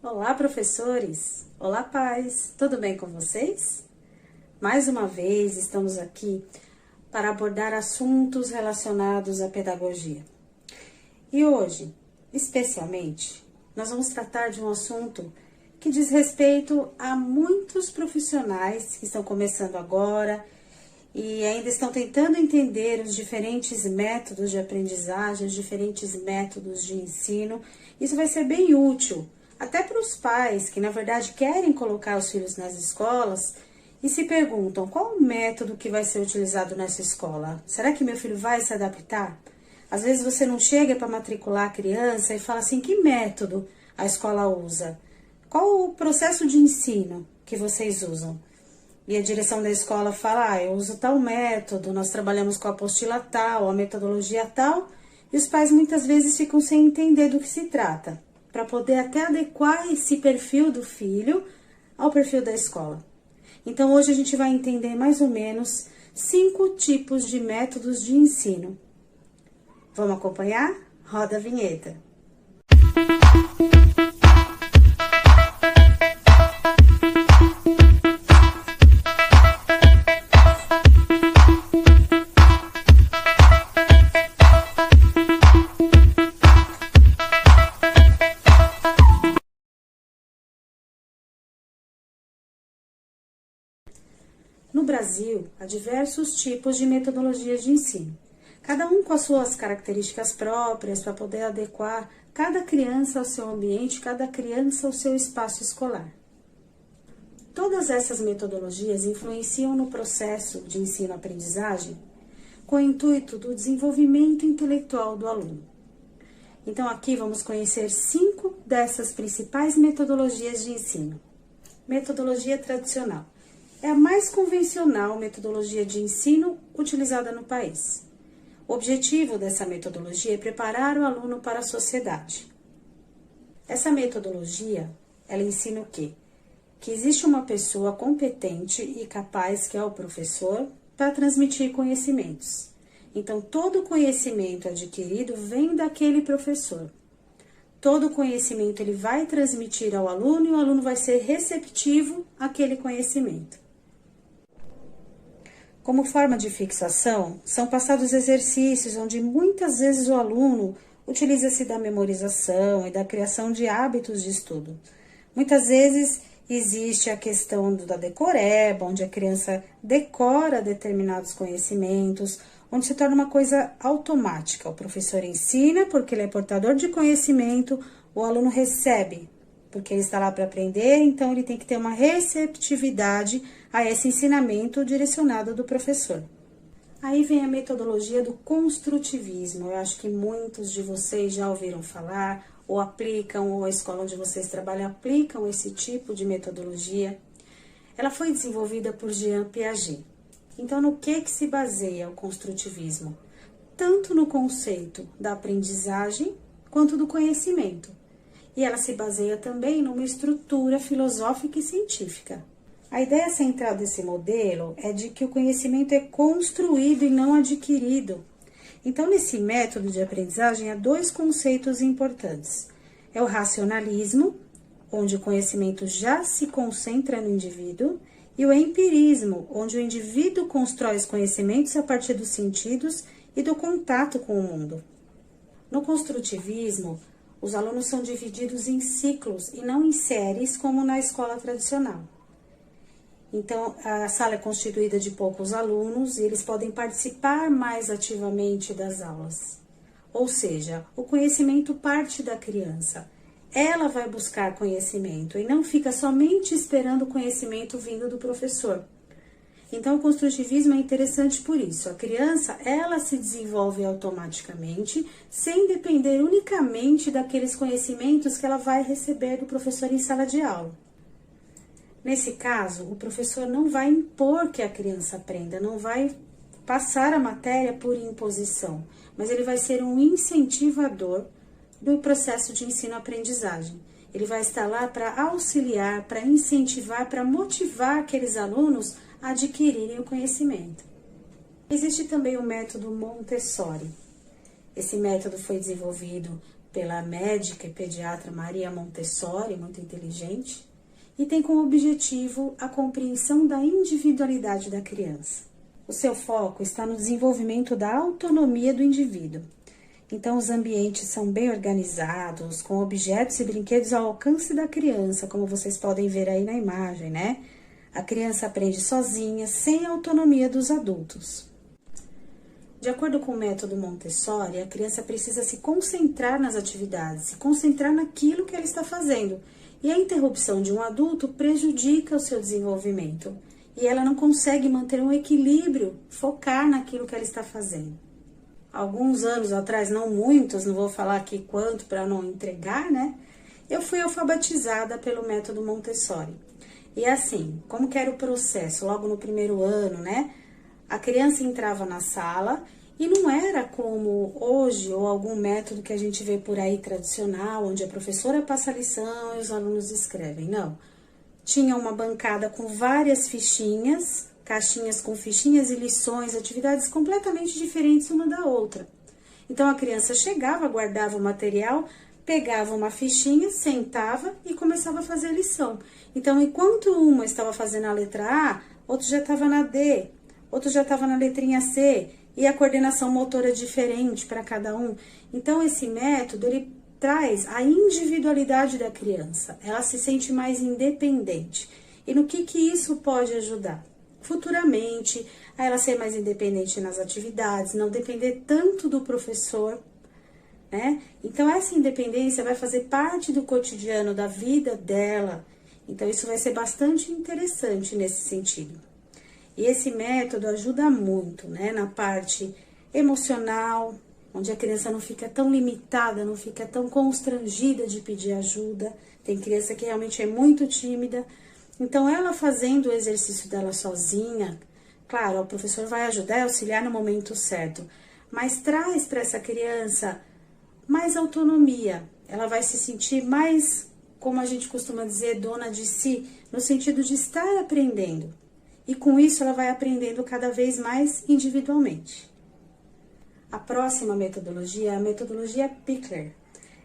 Olá, professores! Olá, pais! Tudo bem com vocês? Mais uma vez estamos aqui para abordar assuntos relacionados à pedagogia. E hoje, especialmente, nós vamos tratar de um assunto que diz respeito a muitos profissionais que estão começando agora e ainda estão tentando entender os diferentes métodos de aprendizagem, os diferentes métodos de ensino. Isso vai ser bem útil até para os pais que, na verdade, querem colocar os filhos nas escolas e se perguntam qual o método que vai ser utilizado nessa escola. Será que meu filho vai se adaptar? Às vezes você não chega para matricular a criança e fala assim, que método a escola usa? Qual o processo de ensino que vocês usam? E a direção da escola fala, eu uso tal método, nós trabalhamos com a apostila tal, a metodologia tal, e os pais muitas vezes ficam sem entender do que se trata, para poder até adequar esse perfil do filho ao perfil da escola. Então, hoje a gente vai entender mais ou menos 5 tipos de métodos de ensino. Vamos acompanhar? Roda a vinheta. No Brasil, há diversos tipos de metodologias de ensino, cada um com as suas características próprias para poder adequar cada criança ao seu ambiente, cada criança ao seu espaço escolar. Todas essas metodologias influenciam no processo de ensino-aprendizagem com o intuito do desenvolvimento intelectual do aluno. Então, aqui vamos conhecer 5 dessas principais metodologias de ensino. Metodologia tradicional. É a mais convencional metodologia de ensino utilizada no país. O objetivo dessa metodologia é preparar o aluno para a sociedade. Essa metodologia, ela ensina o quê? Que existe uma pessoa competente e capaz, que é o professor, para transmitir conhecimentos. Então, todo conhecimento adquirido vem daquele professor. Todo conhecimento ele vai transmitir ao aluno e o aluno vai ser receptivo àquele conhecimento. Como forma de fixação, são passados exercícios onde muitas vezes o aluno utiliza-se da memorização e da criação de hábitos de estudo. Muitas vezes existe a questão da decoreba, onde a criança decora determinados conhecimentos, onde se torna uma coisa automática. O professor ensina porque ele é portador de conhecimento, o aluno recebe porque ele está lá para aprender, então ele tem que ter uma receptividade a esse ensinamento direcionado do professor. Aí vem a metodologia do construtivismo. Eu acho que muitos de vocês já ouviram falar, ou aplicam, ou a escola onde vocês trabalham aplicam esse tipo de metodologia. Ela foi desenvolvida por Jean Piaget. Então, no que se baseia o construtivismo? Tanto no conceito da aprendizagem, quanto do conhecimento. E ela se baseia também numa estrutura filosófica e científica. A ideia central desse modelo é de que o conhecimento é construído e não adquirido. Então, nesse método de aprendizagem, há 2 conceitos importantes. É o racionalismo, onde o conhecimento já se concentra no indivíduo, e o empirismo, onde o indivíduo constrói os conhecimentos a partir dos sentidos e do contato com o mundo. No construtivismo, os alunos são divididos em ciclos e não em séries, como na escola tradicional. Então, a sala é constituída de poucos alunos e eles podem participar mais ativamente das aulas. Ou seja, o conhecimento parte da criança. Ela vai buscar conhecimento e não fica somente esperando o conhecimento vindo do professor. Então, o construtivismo é interessante por isso. A criança, ela se desenvolve automaticamente, sem depender unicamente daqueles conhecimentos que ela vai receber do professor em sala de aula. Nesse caso, o professor não vai impor que a criança aprenda, não vai passar a matéria por imposição, mas ele vai ser um incentivador do processo de ensino-aprendizagem. Ele vai estar lá para auxiliar, para incentivar, para motivar aqueles alunos a adquirirem o conhecimento. Existe também o método Montessori. Esse método foi desenvolvido pela médica e pediatra Maria Montessori, muito inteligente, e tem como objetivo a compreensão da individualidade da criança. O seu foco está no desenvolvimento da autonomia do indivíduo. Então, os ambientes são bem organizados, com objetos e brinquedos ao alcance da criança, como vocês podem ver aí na imagem, né? A criança aprende sozinha, sem a autonomia dos adultos. De acordo com o método Montessori, a criança precisa se concentrar nas atividades, se concentrar naquilo que ela está fazendo. E a interrupção de um adulto prejudica o seu desenvolvimento. E ela não consegue manter um equilíbrio, focar naquilo que ela está fazendo. Alguns anos atrás, não muitos, não vou falar aqui quanto para não entregar, né? Eu fui alfabetizada pelo método Montessori. E assim, como que era o processo? Logo no primeiro ano, né? A criança entrava na sala e não era como hoje ou algum método que a gente vê por aí tradicional, onde a professora passa a lição e os alunos escrevem. Não. Tinha uma bancada com várias fichinhas, caixinhas com fichinhas e lições, atividades completamente diferentes uma da outra. Então, a criança chegava, guardava o material, pegava uma fichinha, sentava e começava a fazer a lição. Então, enquanto uma estava fazendo a letra A, outro já estava na D, outro já estava na letrinha C, e a coordenação motora diferente para cada um. Então, esse método, ele traz a individualidade da criança, ela se sente mais independente. E no que isso pode ajudar? Futuramente, a ela ser mais independente nas atividades, não depender tanto do professor, né? Então, essa independência vai fazer parte do cotidiano da vida dela. Então, isso vai ser bastante interessante nesse sentido. E esse método ajuda muito, né? Na parte emocional, onde a criança não fica tão limitada, não fica tão constrangida de pedir ajuda. Tem criança que realmente é muito tímida. Então, ela fazendo o exercício dela sozinha, claro, o professor vai ajudar e auxiliar no momento certo, mas traz para essa criança mais autonomia. Ela vai se sentir mais, como a gente costuma dizer, dona de si, no sentido de estar aprendendo. E com isso, ela vai aprendendo cada vez mais individualmente. A próxima metodologia é a metodologia Pickler.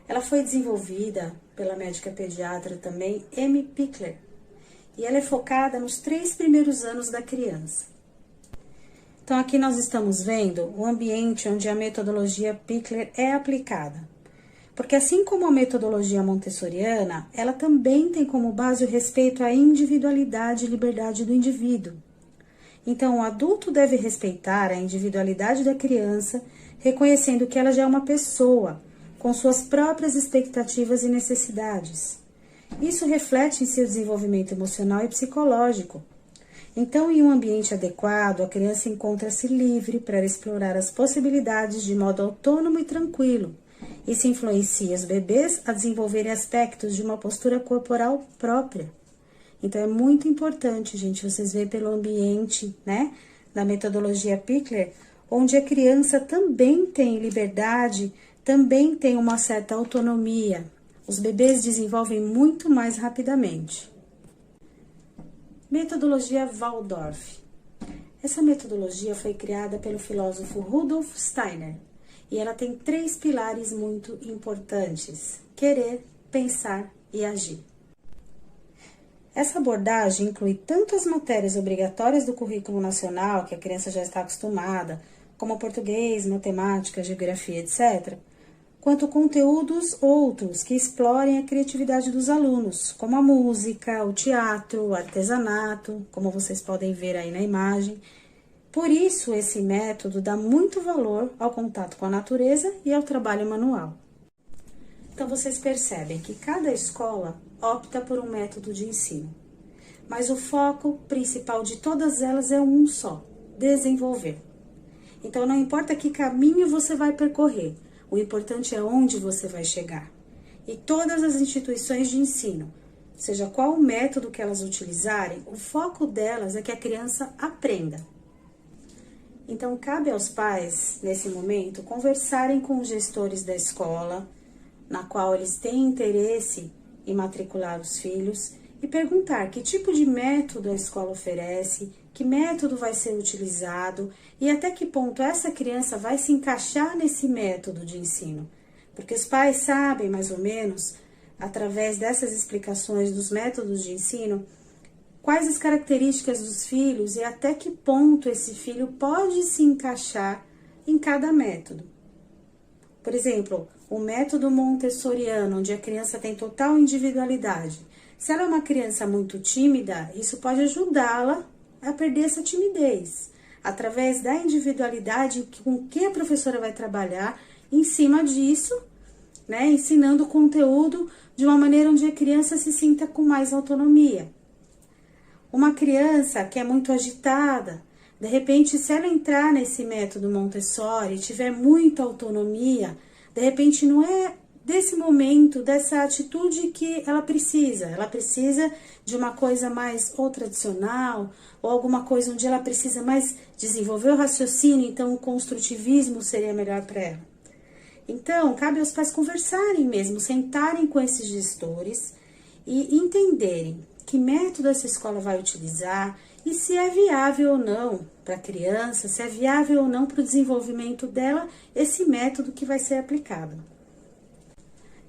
Ela foi desenvolvida pela médica pediatra também, Amy Pickler. E ela é focada nos 3 primeiros anos da criança. Então, aqui nós estamos vendo o ambiente onde a metodologia Pickler é aplicada. Porque assim como a metodologia montessoriana, ela também tem como base o respeito à individualidade e liberdade do indivíduo. Então, o adulto deve respeitar a individualidade da criança, reconhecendo que ela já é uma pessoa, com suas próprias expectativas e necessidades. Isso reflete em seu desenvolvimento emocional e psicológico. Então, em um ambiente adequado, a criança encontra-se livre para explorar as possibilidades de modo autônomo e tranquilo. Isso influencia os bebês a desenvolverem aspectos de uma postura corporal própria. Então, é muito importante, gente, vocês verem pelo ambiente, né, da metodologia Pickler, onde a criança também tem liberdade, também tem uma certa autonomia. Os bebês desenvolvem muito mais rapidamente. Metodologia Waldorf. Essa metodologia foi criada pelo filósofo Rudolf Steiner e ela tem 3 pilares muito importantes: querer, pensar e agir. Essa abordagem inclui tanto as matérias obrigatórias do currículo nacional, que a criança já está acostumada, como português, matemática, geografia, etc., quanto conteúdos outros que explorem a criatividade dos alunos, como a música, o teatro, o artesanato, como vocês podem ver aí na imagem. Por isso, esse método dá muito valor ao contato com a natureza e ao trabalho manual. Então, vocês percebem que cada escola opta por um método de ensino, mas o foco principal de todas elas é um só: desenvolver. Então, não importa que caminho você vai percorrer, o importante é onde você vai chegar. E todas as instituições de ensino, seja qual o método que elas utilizarem, o foco delas é que a criança aprenda. Então, cabe aos pais, nesse momento, conversarem com os gestores da escola, na qual eles têm interesse em matricular os filhos, e perguntar que tipo de método a escola oferece, que método vai ser utilizado e até que ponto essa criança vai se encaixar nesse método de ensino, Porque os pais sabem, mais ou menos, através dessas explicações dos métodos de ensino, quais as características dos filhos e até que ponto esse filho pode se encaixar em cada método. Por exemplo, o método montessoriano, onde a criança tem total individualidade. Se ela é uma criança muito tímida, isso pode ajudá-la a perder essa timidez, através da individualidade com que a professora vai trabalhar em cima disso, né, ensinando o conteúdo de uma maneira onde a criança se sinta com mais autonomia. Uma criança que é muito agitada, de repente, se ela entrar nesse método Montessori e tiver muita autonomia, de repente não é desse momento, dessa atitude que ela precisa de uma coisa mais ou tradicional, ou alguma coisa onde ela precisa mais desenvolver o raciocínio, então o construtivismo seria melhor para ela. Então, cabe aos pais conversarem mesmo, sentarem com esses gestores e entenderem que método essa escola vai utilizar e se é viável ou não para a criança, se é viável ou não para o desenvolvimento dela, esse método que vai ser aplicado.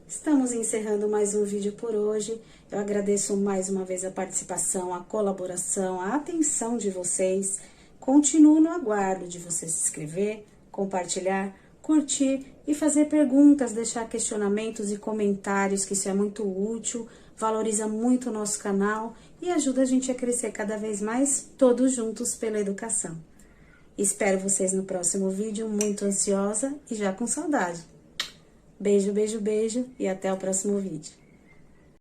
Estamos encerrando mais um vídeo por hoje. Eu agradeço mais uma vez a participação, a colaboração, a atenção de vocês. Continuo no aguardo de você se inscrever, compartilhar, curtir e fazer perguntas, deixar questionamentos e comentários, que isso é muito útil, valoriza muito o nosso canal e ajuda a gente a crescer cada vez mais, todos juntos pela educação. Espero vocês no próximo vídeo, muito ansiosa e já com saudade. Beijo, beijo, beijo e até o próximo vídeo.